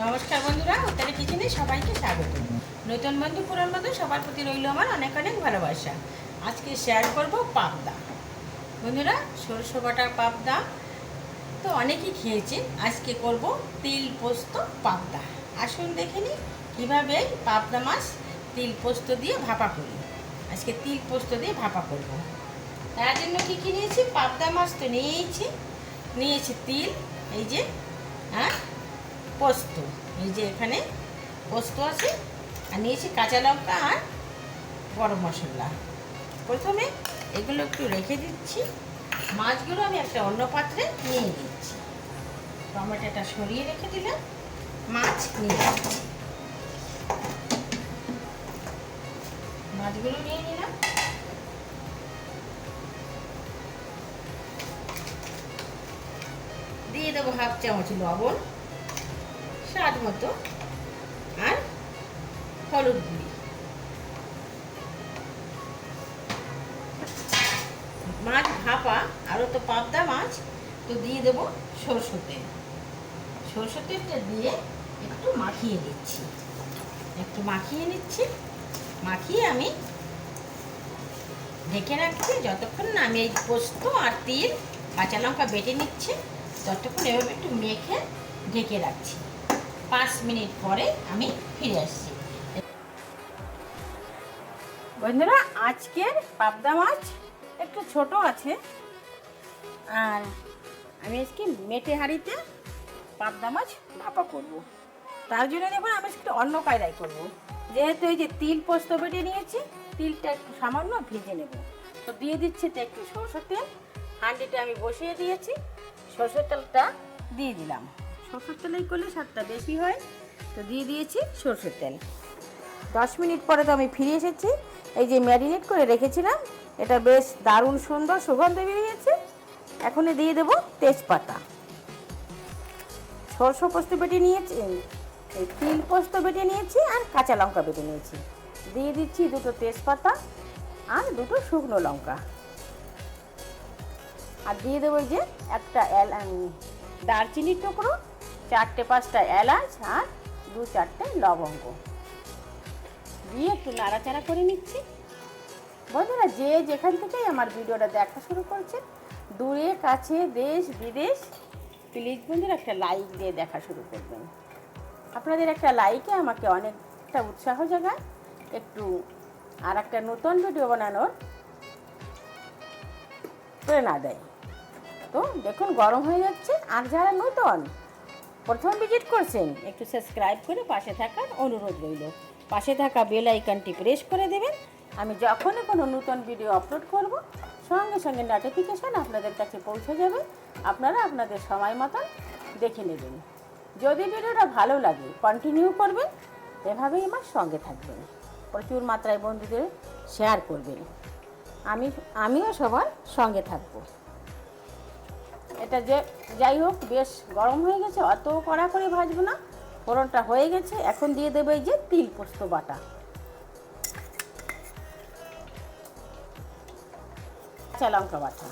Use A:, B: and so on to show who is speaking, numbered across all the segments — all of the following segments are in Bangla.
A: নমস্কার বন্ধুরা, উত্তরে কিচেনে সবাইকে স্বাগত। নতুন বন্ধু পুরান বন্ধু সবার প্রতি রইল আমার অনেক অনেক ভালোবাসা। আজকে শেয়ার করব পাবদা। বন্ধুরা, সরষে বাটা পাবদা তো অনেকেই খেয়েছে। আজকে করব তিল পোস্ত পাবদা। আসুন দেখে নিই কীভাবে পাবদা মাছ তিল পোস্ত দিয়ে ভাপা করি। আজকে তিল পোস্ত দিয়ে ভাপা করব। তার জন্য কী কী নিয়েছি? পাবদা মাছ তো নিয়েছি তিল, এই যে, হ্যাঁ, পোস্ত, এই যে এখানে পোস্ত আছে, আর নিয়েছি কাঁচা লঙ্কা আর গরম মশলা। প্রথমে এগুলো একটু রেখে দিচ্ছি। মাছগুলো আমি একটা অন্য পাত্রে নিয়ে দিচ্ছি। টমেটোটা সরিয়ে রেখে দিলাম, মাছ নিয়ে দিচ্ছি। মাছগুলো নিয়ে নিলাম। দিয়ে দেবো হাফ চামচ লবণ, স্বাদ মতো, আর হলুদ গুঁড়ি। মাছ ভাপা, আরও তো পাবদা মাছ, তো দিয়ে দেবো সরষের তেল। সরষের তেলটা দিয়ে একটু মাখিয়ে নিচ্ছি। মাখিয়ে আমি ঢেকে রাখছি যতক্ষণ না আমি এই পোস্ত আর তিল কাঁচা লঙ্কা বেটে নিচ্ছি, ততক্ষণ এভাবে একটু মেখে ঢেকে রাখছি। 5 মিনিট পরে আমি ফিরে আসছি। বন্ধুরা, আজকের পাবদা মাছ একটু ছোট আছে, আর আমি আজকে মেটে হাঁড়িতে পাবদা মাছ ভাপা করব। তার জন্য দেখুন আমি একটু অন্য কায়দায় করব। যেহেতু এই যে তিল পোস্ত বেটে নিয়েছি, তিলটা একটু সামান্য ভেজে নেব। তো দিয়ে দিচ্ছি তো একটু সরষের তেল। হাঁড়িটা আমি বসিয়ে দিয়েছি, সরষের তেলটা দিয়ে দিলাম। সরষের তেলেই করলে স্বাদটা বেশি হয়, তো দিয়ে দিয়েছি সরষের তেল। 10 মিনিট পরে তো আমি ফিরে এসেছি। এই যে ম্যারিনেট করে রেখেছিলাম, এটা বেশ দারুণ সুন্দর সুগন্ধ বেরিয়েছে। এখন দিয়ে দেবো তেজপাতা। সরষে পোস্ত বেটে নিয়েছি, এই তিল পোস্ত বেটে নিয়েছি, আর কাঁচা লঙ্কা বেটে নিয়েছি। দিয়ে দিচ্ছি 2টো তেজপাতা আর 2টো শুকনো লঙ্কা। আর দিয়ে দেবো এই যে একটা দারচিনির টুকরো, 4-5টা এলাচ, আর 2-4টে লবঙ্গ। দিয়ে একটু নাড়াচাড়া করে নিচ্ছি। বন্ধুরা, যে যেখান থেকেই আমার ভিডিওটা দেখা শুরু করছে, দূরে কাছে দেশ বিদেশ, প্লিজ বন্ধুরা একটা লাইক দিয়ে দেখা শুরু করবেন। আপনাদের একটা লাইকে আমাকে অনেকটা উৎসাহ জাগায়, একটু আর একটা নতুন ভিডিও বানানোর প্রেরণা দেয়। তো দেখুন গরম হয়ে যাচ্ছে। আর যারা নতুন প্রথম ভিজিট করছেন, একটু সাবস্ক্রাইব করে পাশে থাকার অনুরোধ রইল। পাশে থাকা বেল আইকনটি প্রেস করে দেবেন। আমি যখনই কোনো নতুন ভিডিও আপলোড করব, সঙ্গে সঙ্গে নোটিফিকেশান আপনাদের কাছে পৌঁছে যাবে। আপনারা আপনাদের সময় মতন দেখে নেবেন। যদি ভিডিওটা ভালো লাগে কন্টিনিউ করবেন, এভাবেই আমার সঙ্গে থাকবেন। প্রচুর মাত্রায় বন্ধুদের শেয়ার করবেন। আমিও সবার সঙ্গে থাকব। এটা যাই হোক, বেশ গরম হয়ে গেছে, অত কড়া করে ভাজবো না। ফোড়নটা হয়ে গেছে। এখন দিয়ে দেবো এই যে তিল পোস্ত বাটা, কাঁচা লঙ্কা বাটা।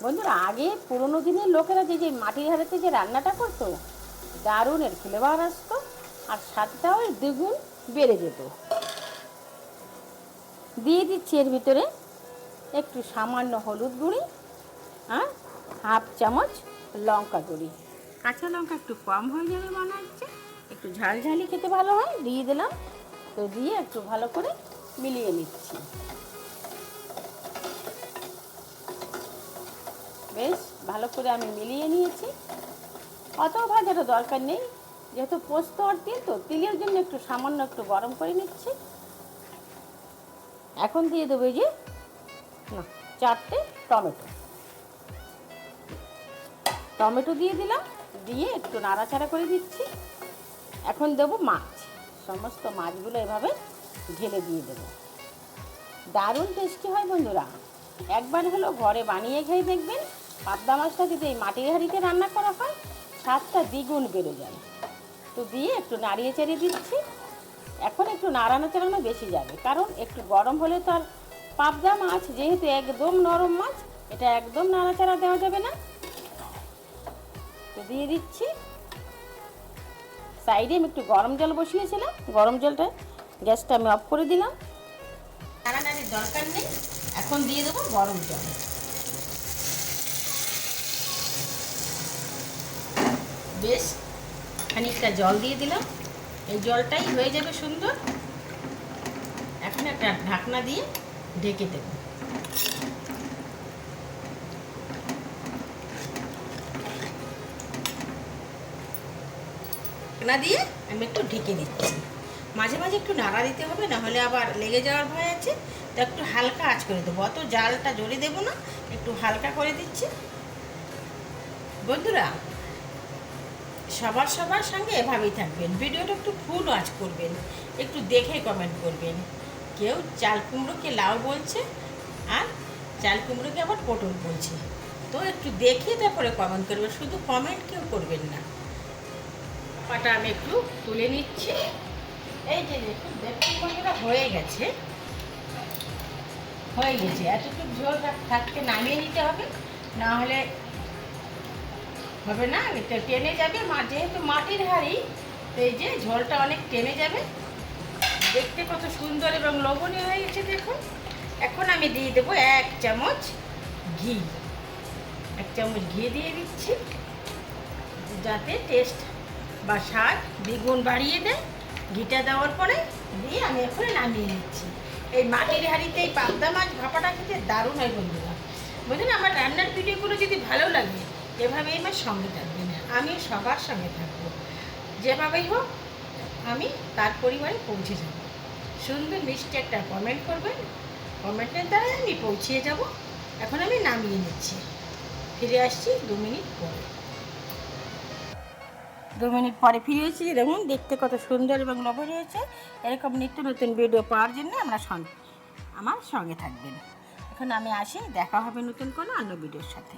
A: বন্ধুরা, আগে পুরোনো দিনের লোকেরা যে মাটির হাঁড়িতে যে রান্নাটা করতো, দারুণ এর ফ্লেভার আসতো, আর স্বাদটাও দ্বিগুণ বেড়ে যেত। দিয়ে দিচ্ছি এর ভিতরে একটু সামান্য হলুদ গুঁড়ি আর হাফ চামচ লঙ্কা গুঁড়ি। কাঁচা লঙ্কা একটু কম হয়ে যাবে মনে হচ্ছে, একটু ঝালঝালি খেতে ভালো হয়, দিয়ে দিলাম। তো দিয়ে একটু ভালো করে মিলিয়ে নিচ্ছি। বেশ ভালো করে আমি মিলিয়ে নিয়েছি। অত ভাজারও দরকার নেই, যেহেতু পোস্ত আর তিল, তো তিলের জন্য একটু সামান্য একটু গরম করে নিচ্ছি। এখন দিয়ে দেবো এই যে 4টে টমেটো দিয়ে দিলাম। দিয়ে একটু নাড়াচাড়া করে দিচ্ছি। এখন দেবো মাছ। সমস্ত মাছগুলো এভাবে ঢেলে দিয়ে দেবো। দারুণ টেস্টি হয় বন্ধুরা, একবার হলো ঘরে বানিয়ে খেয়ে দেখবেন। পাবদা মাছটা যদি এই মাটির হাঁড়িতে রান্না করা হয়, স্বাদটা দ্বিগুণ বেড়ে যায়। তো দিয়ে একটু নাড়িয়ে চাড়িয়ে দিচ্ছি। এখন একটু নাড়ানো বেশি যাবে, কারণ একটু গরম হলে তো আর পাবদা মাছ যেহেতু একদম নরম মাছ, এটা একদম নাড়াচাড়া দেওয়া যাবে না। তো দিয়ে দিচ্ছি সাইডে আমি একটু গরম জল বসিয়েছিলাম, গরম জলটা গ্যাসটা আমি অফ করে দিলাম। নাড়ানাড়ির দরকার নেই, এখন দিয়ে দেবো গরম জল। বেশ খানিকটা জল দিয়ে দিলাম, এই জলটাই হয়ে যাবে সুন্দর। এখন একটা ঢাকনা দিয়ে ঢেকে দেব। ঢাকনা দিয়ে আমি একটু ঢেকে দিচ্ছি। মাঝে মাঝে একটু নাড়া দিতে হবে, না হলে আবার লেগে যাওয়ার ভয় আছে। তো একটু হালকা আঁচ করে দেবো, অত জালটা জোরে দেবো না, একটু হালকা করে দিচ্ছি। বন্ধুরা, সবার সঙ্গে এভাবেই থাকবেন, ভিডিওটা একটু ফুল ওয়াচ করবেন, একটু দেখে কমেন্ট করবেন। কেউ চাল কুমড়োকে লাউ বলছে, আর চাল কুমড়োকে আবার পটল বলছে। তো একটু দেখে তারপরে কমেন্ট করবেন, শুধু কমেন্ট কেউ করবেন না। পাটা আমি একটু তুলে নিচ্ছি। এই যে দেখুন, বন্ধুরা হয়ে গেছে, এতটুকু ঝোল থাকতে নামিয়ে নিতে হবে, না হলে হবে না, এটা টেনে যাবে। যেহেতু মাটির হাঁড়ি, তো এই যে ঝোলটা অনেক টেনে যাবে। দেখতে কত সুন্দর এবং লবণীয় হয়ে গেছে দেখুন। এখন আমি দিয়ে দেবো 1 চামচ ঘি। 1 চামচ ঘি দিয়ে দিচ্ছি, যাতে টেস্ট বা স্বাদ দ্বিগুণ বাড়িয়ে দেয়। ঘিটা দেওয়ার পরে দিয়ে আমি এখন নামিয়ে নিচ্ছি। এই মাটির হাঁড়িতে এই পাবদা মাছ ভাপাটা খেতে দারুণ হয় বন্ধুরা। বুঝলেন, আমার রান্নার ভিডিওগুলো যদি ভালো লাগে এভাবেই আমার সঙ্গে থাকবেন, আমি সবার সঙ্গে থাকবো। যেভাবেই হোক আমি তার পরিবারে পৌঁছে যাব। সুন্দর মিষ্টি একটা কমেন্ট করবেন, কমেন্টের দ্বারাই আমি পৌঁছিয়ে যাব। এখন আমি নামিয়ে নিচ্ছি, ফিরে আসছি 2 মিনিট পরে। 2 মিনিট পরে ফিরে এসেছি। দেখুন দেখতে কত সুন্দর এবং লোভনীয় হয়েছে। এরকম নিত্য নতুন ভিডিও পাওয়ার জন্য আমার সঙ্গে থাকবেন। এখন আমি আসি, দেখা হবে নতুন কোনো অন্য ভিডিওর সাথে।